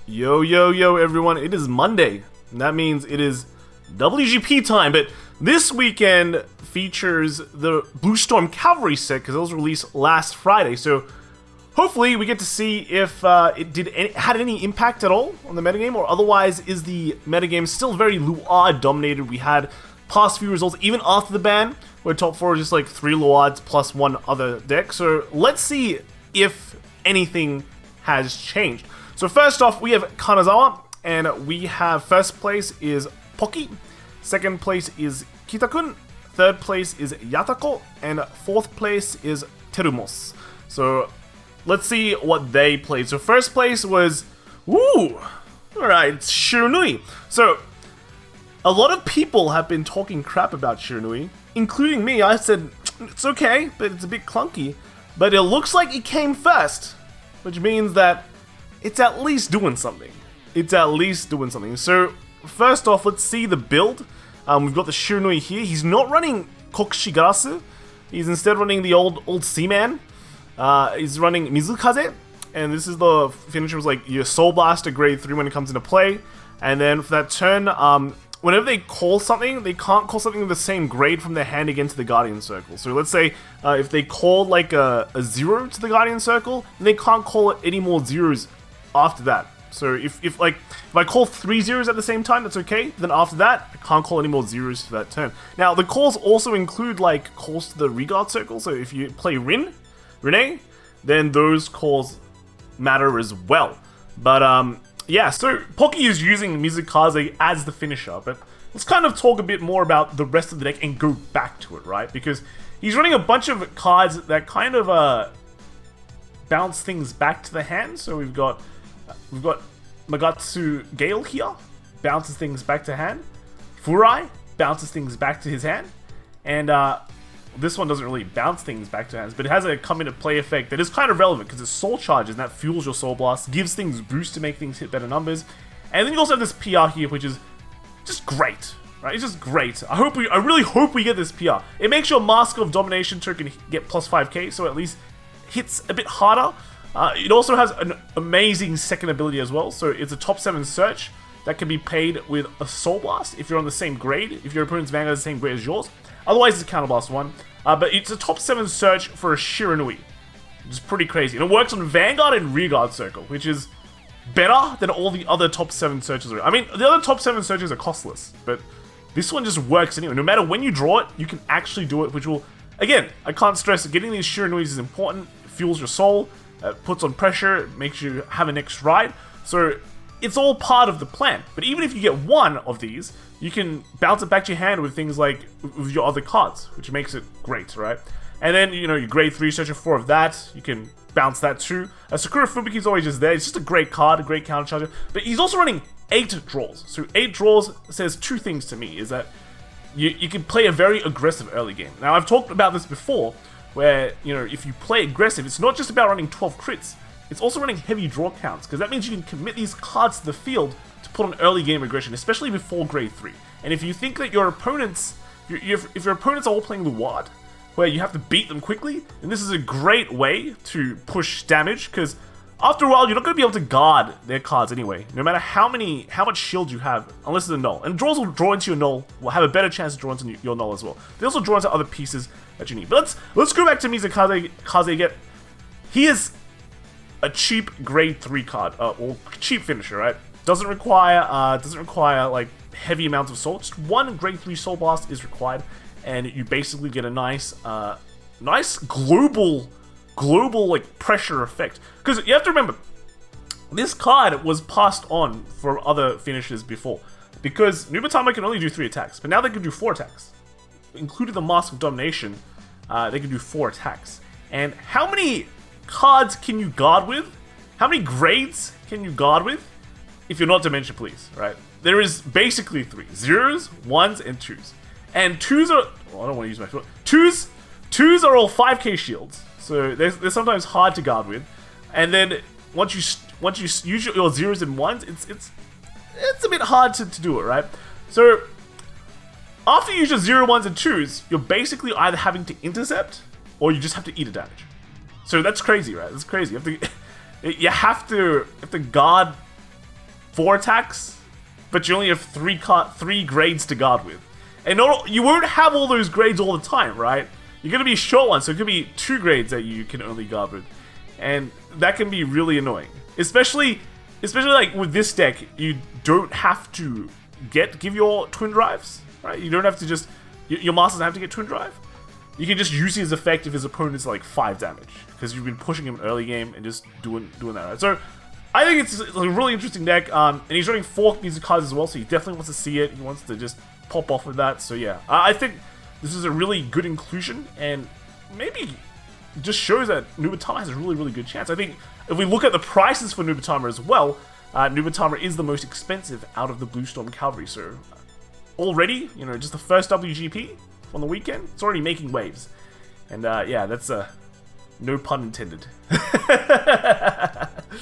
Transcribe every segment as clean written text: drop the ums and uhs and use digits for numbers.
Yo, yo, yo, everyone. It is Monday, and that means it is WGP time, but this weekend features the Blue Storm Calvary set, because it was released last Friday, so hopefully we get to see if it had any impact at all on the metagame, or otherwise is the metagame still very Luard dominated. We had past few results, even after the ban, where top 4 is just like 3 Luards plus 1 other deck, so let's see if anything has changed. So first off, we have Kanawaza, and we have first place is Poki, second place is Kitakun, third place is Yatako, and fourth place is Terumos. So let's see what they played. So first place was, alright, it's Shiranui. So a lot of people have been talking crap about Shiranui, including me. I said, it's okay, but it's a bit clunky. But it looks like it came first, which means that it's at least doing something. So first off, let's see the build. We've got the Shiranui here. He's not running Kokshigarasu. He's instead running the old Seaman. He's running Mizukaze. And this is the finisher, was like your Soul Blaster grade 3 when it comes into play. And then for that turn, whenever they call something, they can't call something of the same grade from their hand again to the Guardian Circle. So let's say if they called like a 0 to the Guardian Circle, then they can't call it any more zeros after that. So if I call 3 zeros at the same time, that's okay. Then after that, I can't call any more zeros for that turn. Now the calls also include like calls to the Regard Circle. So if you play Rene, then those calls matter as well. But yeah, so Poki is using Mizukaze as the finisher, but let's kind of talk a bit more about the rest of the deck and go back to it, right? Because he's running a bunch of cards that kind of bounce things back to the hand. So we've got Magatsu Gale here, bounces things back to hand. Furai bounces things back to his hand. And this one doesn't really bounce things back to hands, but it has a come into play effect that is kind of relevant because it's Soul Charges, and that fuels your Soul Blast, gives things boost to make things hit better numbers. And then you also have this PR here, which is just great, right? It's just great. I really hope we get this PR. It makes your Mask of Domination token get plus 5k, so at least hits a bit harder. It also has an amazing second ability as well, so it's a top 7 search that can be paid with a Soul Blast if you're on the same grade, if your opponent's Vanguard is the same grade as yours. Otherwise, it's a Counterblast 1. But it's a top 7 search for a Shiranui, which is pretty crazy. And it works on Vanguard and Regard Circle, which is better than all the other top 7 searches. I mean, the other top 7 searches are costless, but this one just works anyway. No matter when you draw it, you can actually do it, which will, again, I can't stress, getting these Shiranuis is important. It fuels your soul, puts on pressure, makes you have a next ride. So it's all part of the plan. But even if you get one of these, you can bounce it back to your hand with things like with your other cards, which makes it great, right? And then, you know, your grade 3 searcher 4 of that, you can bounce that too. Sakura Fubuki is always just there. It's just a great card, a great counter charger. But he's also running 8 draws. So 8 draws says 2 things to me, is that you can play a very aggressive early game. Now, I've talked about this before, where, you know, if you play aggressive, it's not just about running 12 crits. It's also running heavy draw counts, because that means you can commit these cards to the field to put on early game aggression, especially before grade 3. And if you think that your opponents, if your opponents are all playing Luard, where you have to beat them quickly, then this is a great way to push damage, because after a while, you're not going to be able to guard their cards anyway, no matter how much shield you have, unless it's a null. And draws will draw into your null, will have a better chance to draw into your null as well. They also draw into other pieces that you need. But let's go back to Mizukaze again. He is a cheap grade 3 card, or cheap finisher, right? Doesn't require like heavy amounts of soul. Just one grade 3 Soul Blast is required, and you basically get a nice global like pressure effect. Because you have to remember, this card was passed on for other finishers before, because Nubatama can only do 3 attacks, but now they can do 4 attacks. Including the Mask of Domination, they can do 4 attacks. And how many cards can you guard with? How many grades can you guard with if you're not Dimension Police, right? There is basically 3. 0s, 1s, and 2s. And 2s are... Well, I don't want to use my foot. 2s are all 5k shields. So they're sometimes hard to guard with. And then once you use your 0s and 1s, it's a bit hard to do it, right? So after you use your 0, 1s, and 2s, you're basically either having to intercept or you just have to eat a damage. So that's crazy, right? That's crazy. You have to guard 4 attacks, but you only have 3 grades to guard with. And you won't have all those grades all the time, right? You're going to be a short one, so it could be 2 grades that you can only guard with. And that can be really annoying. Especially like with this deck, you don't have to give your twin drives, right? You don't have to just... Your master doesn't have to get twin drive. You can just use his effect if his opponent's like 5 damage, because you've been pushing him early game and just doing that, right? So, I think it's a really interesting deck, and he's running 4 music cards as well, so he definitely wants to see it. He wants to just pop off with that, so yeah. I think this is a really good inclusion, and maybe just shows that Nubatama has a really, really good chance. I think if we look at the prices for Nubatama as well, Nubatama is the most expensive out of the Blue Storm Calvary, so already, you know, just the first WGP on the weekend, it's already making waves. And yeah, that's no pun intended.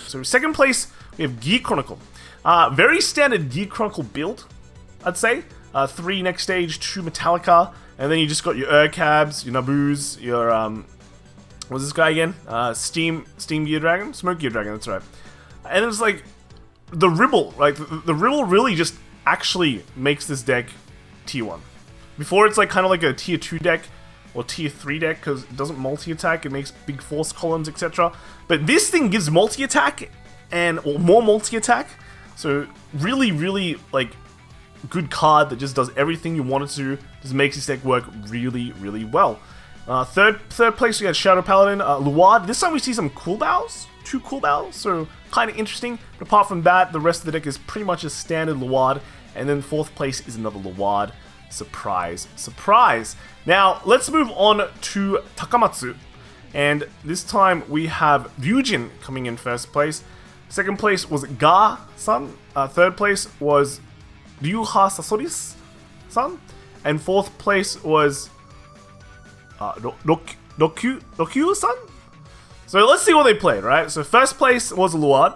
So second place, we have Geek Chronicle. Very standard Geek Chronicle build, I'd say. 3 next stage, 2 Metallica, and then you just got your Urcabs, your Naboos, your what's this guy again? Steam Gear Dragon? Smoke Gear Dragon, that's right. And it's like the Ribble, like the Ribble really just actually makes this deck tier 1. Before it's like kind of like a tier 2 deck or tier 3 deck because it doesn't multi-attack, it makes big force columns, etc. But this thing gives multi-attack or more multi-attack. So really, really like good card that just does everything you want it to. Just makes this deck work really, really well. Third place we had Shadow Paladin, Luard. This time we see some cooldowns, 2 cooldowns, so kind of interesting. But apart from that, the rest of the deck is pretty much a standard Luard. And then 4th place is another Luard. Surprise, surprise. Now, let's move on to Takamatsu. And this time we have Ryujin coming in 1st place. 2nd place was Ga-san. 3rd place was Ryuha Sasori-san. And 4th place was Rokyu-san? So let's see what they played, right? So 1st place was Luard.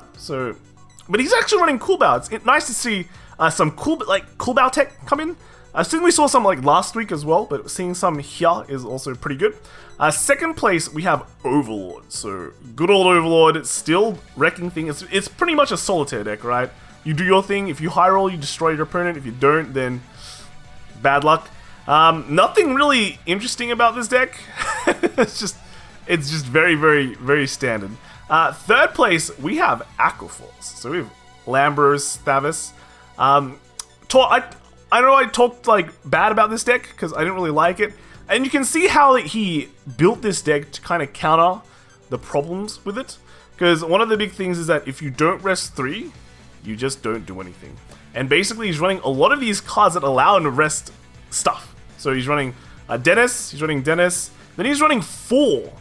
But he's actually running Coolbow. It's nice to see some Coolbow tech come in. I think we saw some like last week as well, but seeing some here is also pretty good. 2nd place, we have Overlord. So, good old Overlord, still wrecking things. It's pretty much a solitaire deck, right? You do your thing. If you high roll, you destroy your opponent. If you don't, then bad luck. Nothing really interesting about this deck. It's just very, very, very standard. 3rd place, we have Aqua Falls. So we have Lambros, Thavis. I know I talked like bad about this deck because I didn't really like it, and you can see how he built this deck to kind of counter the problems with it. Because one of the big things is that if you don't rest 3, you just don't do anything. And basically, he's running a lot of these cards that allow him to rest stuff. So he's running Dennis, then he's running 4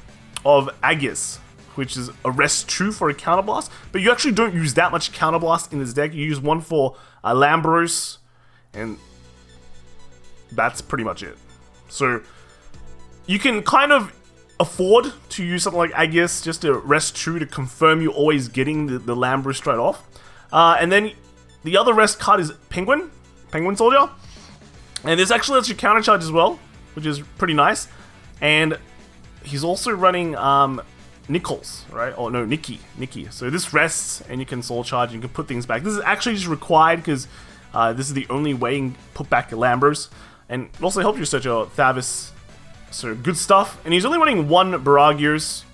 of Aegis, which is a rest 2 for a counterblast. But you actually don't use that much counterblast in this deck. You use 1 for Lambros. And that's pretty much it. So you can kind of afford to use something like Aegis just to rest 2 to confirm you're always getting the Lambros straight off. And then the other rest card is Penguin Soldier. And this actually lets you countercharge as well, which is pretty nice. And he's also running Nichols, right? Oh no, Nikki. So this rests and you can soul charge and you can put things back. This is actually just required because this is the only way you can put back your Lambros. And it also helps you set your Thavis. So good stuff. And he's only running 1 Baragios.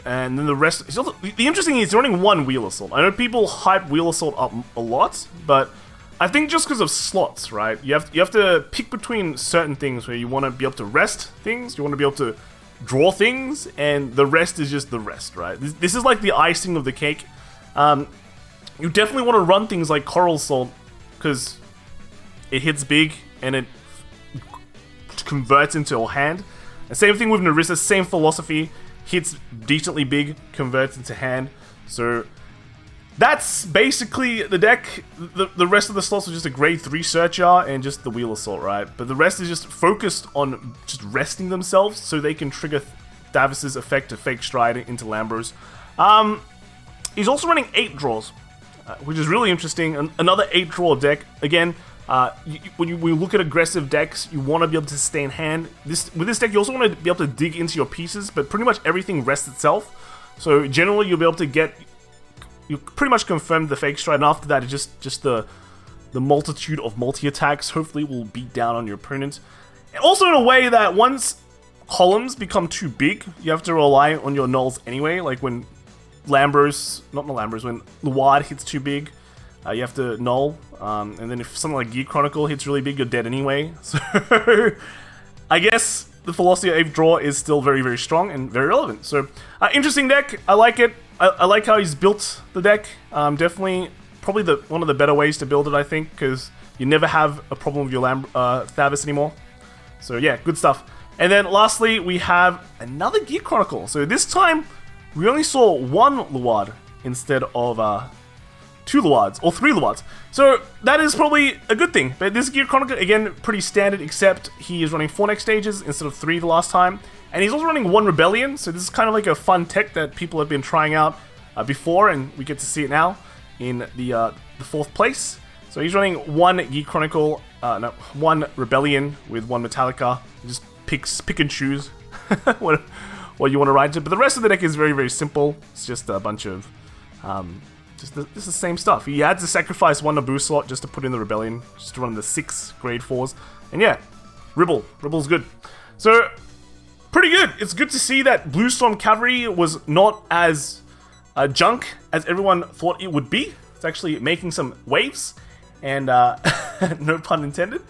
And then the rest... the interesting thing is he's running 1 Wheel Assault. I know people hype Wheel Assault up a lot. But I think just because of slots, right? You have to pick between certain things where you want to be able to rest things. You want to be able to draw things. And the rest is just the rest, right? This is like the icing of the cake. You definitely want to run things like Coral Assault, because it hits big and it converts into a hand. And same thing with Narissa, same philosophy. Hits decently big, converts into hand. So that's basically the deck. The rest of the slots are just a grade 3 Searcher and just the Wheel Assault, right? But the rest is just focused on just resting themselves so they can trigger Thavis' effect to Fake Stride into Lambros. He's also running 8 draws. Which is really interesting. Another 8-draw deck. Again, when you look at aggressive decks, you want to be able to stay in hand. With this deck, you also want to be able to dig into your pieces, but pretty much everything rests itself. So generally, you'll be able to get you pretty much confirmed the fake stride, and after that, it's just the multitude of multi-attacks hopefully will beat down on your opponent. And also in a way that once columns become too big, you have to rely on your nulls anyway, like when when Luard hits too big, you have to null, and then if something like Geek Chronicle hits really big, you're dead anyway. So I guess the philosophy of draw is still very, very strong and very relevant. So interesting deck, I like it. I like how he's built the deck. Definitely, probably one of the better ways to build it, I think, because you never have a problem with your Thavis anymore. So yeah, good stuff. And then lastly, we have another Geek Chronicle. So this time, we only saw one Luard instead of 2 Luards, or 3 Luards. So that is probably a good thing. But this Geek Chronicle, again, pretty standard, except he is running 4 next stages instead of 3 the last time. And he's also running 1 Rebellion, so this is kind of like a fun tech that people have been trying out before, and we get to see it now in the 4th place. So he's running 1 Geek Chronicle, 1 Rebellion with 1 Metallica. He just pick and choose what you want to ride to. But the rest of the deck is very, very simple. It's just a bunch of just the same stuff. He had to sacrifice 1 Naboo slot just to put in the Rebellion, just to run the 6 grade 4s. And yeah, Ribble's good. So pretty good. It's good to see that Blue Storm Calvary was not as junk as everyone thought it would be. It's actually making some waves, and no pun intended.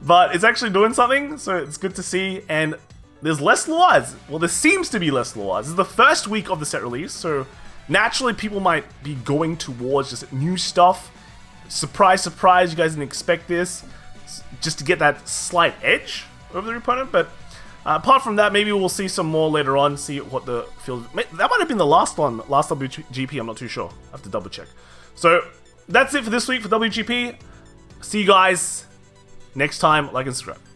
But it's actually doing something, so it's good to see. And there's less Luards. Well, there seems to be less Luards. This is the first week of the set release, so naturally people might be going towards just new stuff. Surprise, surprise, you guys didn't expect this. Just to get that slight edge over their opponent. But apart from that, maybe we'll see some more later on, see what the field... That might have been the last one, last WGP, I'm not too sure. I have to double check. So that's it for this week for WGP. See you guys next time. Like and subscribe.